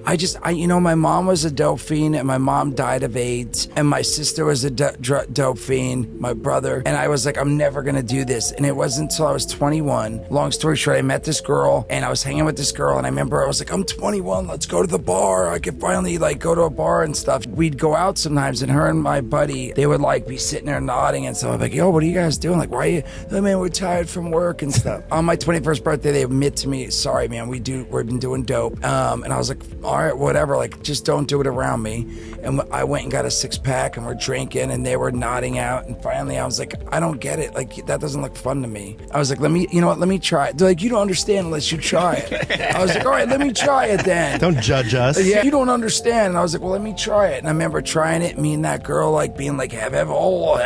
My mom was a dope fiend, and my mom died of AIDS, and my sister was a dope fiend, my brother, and I was like, I'm never gonna do this. And it wasn't until I was 21. Long story short, I met this girl, and I was hanging with this girl, and I remember I was like, I'm 21, let's go to the bar. I could finally like go to a bar and stuff. We'd go out sometimes, and her and my buddy, they would like be sitting there nodding and stuff. I'm like, yo, what are you guys doing? Like, why are you? Oh, man, we're tired from work and stuff. On my 21st birthday, they admit to me, sorry, man, we've been doing dope. And I was like, all right, whatever, like, just don't do it around me. And I went and got a 6-pack, and we're drinking, and they were nodding out. And finally, I was like, I don't get it. Like, that doesn't look fun to me. I was like, let me try it. They're like, you don't understand unless you try it. I was like, all right, let me try it then. Don't judge us. Yeah, you don't understand. And I was like, well, let me try it. And I remember trying it, me and that girl, like, being like, have hole,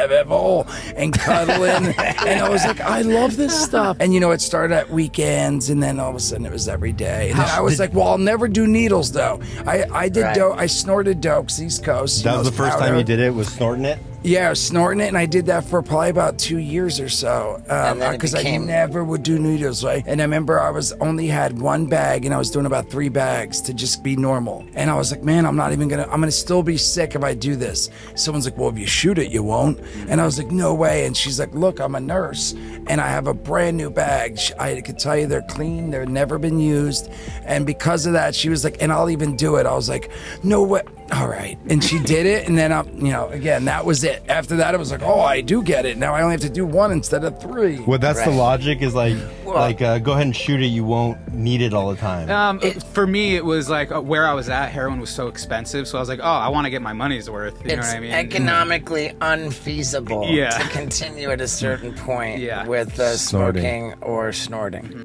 and cuddling. And I was like, I love this stuff. And, it started at weekends, and then all of a sudden it was every day. And then I was like, well, I'll never do needles, though. I did dope. I snorted dope, East Coast. That was the first time you did it, was snorting it? Yeah, I was snorting it, and I did that for probably about 2 years or so, because I never would do needles, right? And I remember I only had one bag, and I was doing about 3 bags to just be normal. And I was like, man, I'm gonna still be sick if I do this. Someone's like, well, if you shoot it, you won't. And I was like, no way. And she's like, look, I'm a nurse, and I have a brand new bag. I could tell you they're clean, they've never been used. And because of that, she was like, and I'll even do it. I was like, no way. All right. And she did it. And then, again, that was it. After that, it was like, oh, I do get it. Now I only have to do 1 instead of 3. Well, that's the logic is like, go ahead and shoot it. You won't need it all the time. For me, it was like where I was at, heroin was so expensive. So I was like, oh, I want to get my money's worth. You know what I mean? It's economically unfeasible to continue at a certain point with smoking or snorting.